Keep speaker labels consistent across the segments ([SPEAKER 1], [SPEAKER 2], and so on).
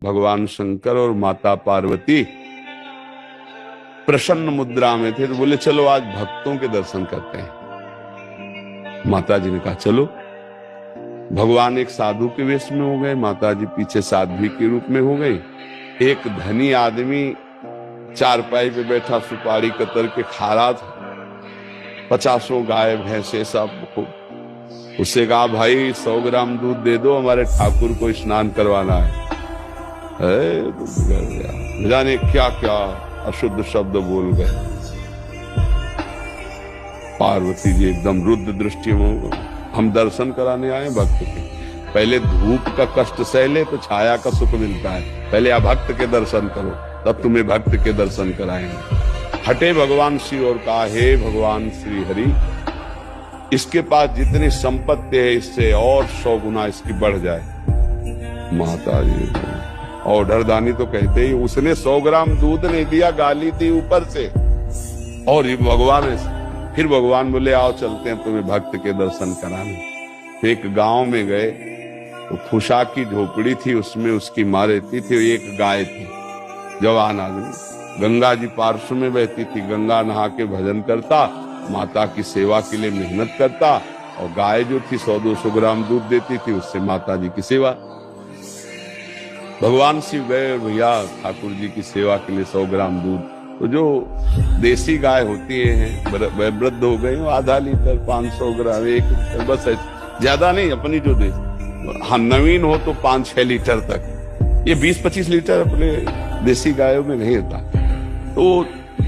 [SPEAKER 1] भगवान शंकर और माता पार्वती प्रसन्न मुद्रा में थे, तो बोले चलो आज भक्तों के दर्शन करते हैं। माता जी ने कहा चलो। भगवान एक साधु के वेश में हो गए, माता जी पीछे साध्वी के रूप में हो गई। एक धनी आदमी चारपाई पे बैठा सुपारी कतर के खा रहा था, 50 गाय भैंसे सब। उससे कहा भाई 100 ग्राम दूध दे दो, हमारे ठाकुर को स्नान करवाना है। न जाने क्या क्या अशुद्ध शब्द बोल गए। पार्वती जी एकदम रुद्र दृष्टि में, हम दर्शन कराने आए भक्त के। पहले धूप का कष्ट सह ले तो छाया का सुख मिलता है, पहले अभक्त के दर्शन करो तब तुम्हें भक्त के दर्शन कराएंगे। हटे भगवान शिव और कहा हे भगवान श्री हरि, इसके पास जितनी संपत्ति है इससे और 100 गुना इसकी बढ़ जाए। माता जी ऑर्डर दानी तो कहते ही, उसने 100 ग्राम दूध नहीं दिया, गाली थी ऊपर से। और ये भगवान, फिर भगवान बोले आओ चलते हैं तुम्हें भक्त के दर्शन कराने। एक गांव में गए तो फुसा की झोपड़ी थी, उसमें उसकी माँ रहती थी, एक गाय थी। जवान आदमी, गंगा जी पार्श्व में बहती थी, गंगा नहा के भजन करता, माता की सेवा के लिए मेहनत करता, और गाय जो थी 100-200 ग्राम दूध देती थी, उससे माता जी की सेवा। भगवान शिव गए, भैया ठाकुर जी की सेवा के लिए 100 ग्राम दूध। तो जो देसी गाय होती है वृद्ध हो गई, आधा लीटर 500 ग्राम 1 लीटर बस, ज्यादा नहीं। अपनी जो हाँ नवीन हो तो 5-6 लीटर तक, ये 20-25 लीटर अपने देसी गायों में नहीं होता। तो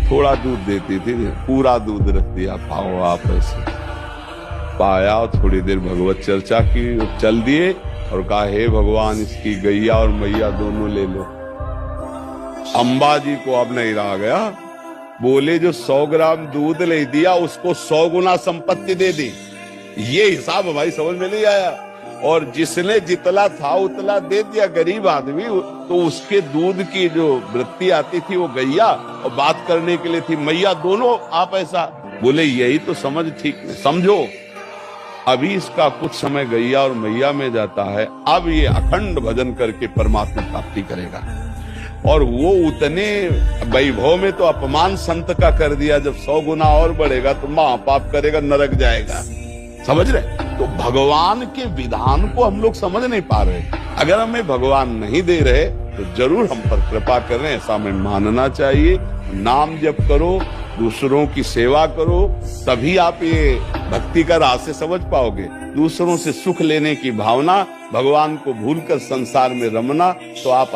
[SPEAKER 1] थोड़ा दूध देती थी, पूरा दूध रख दिया, पाओ आप ऐसे पाया। थोड़ी देर भगवत चर्चा की, चल दिए और कहा हे भगवान इसकी गैया और मैया दोनों ले लो। अंबा जी को अब नहीं रहा गया, बोले जो 100 ग्राम दूध ले दिया उसको 100 गुना संपत्ति दे दी। ये हिसाब हमारी समझ में नहीं आया। और जिसने जितला था उतला दे दिया गरीब आदमी, तो उसके दूध की जो वृत्ति आती थी वो गैया, और बात करने के लिए थी मैया, दोनों आप ऐसा बोले। यही तो समझ ठीक समझो। अभी इसका कुछ समय गैया और मैया में जाता है, अब ये अखंड भजन करके परमात्मा प्राप्ति करेगा। और वो उतने वैभव में तो अपमान संत का कर दिया, जब 100 गुना और बढ़ेगा तो महापाप करेगा, नरक जाएगा। समझ रहे? तो भगवान के विधान को हम लोग समझ नहीं पा रहे। अगर हमें भगवान नहीं दे रहे तो जरूर हम पर कृपा कर रहे हैं, ऐसा हमें मानना चाहिए। नाम जप करो, दूसरों की सेवा करो, तभी आप ये भक्ति का रास्ते समझ पाओगे। दूसरों से सुख लेने की भावना, भगवान को भूलकर संसार में रमना, तो आप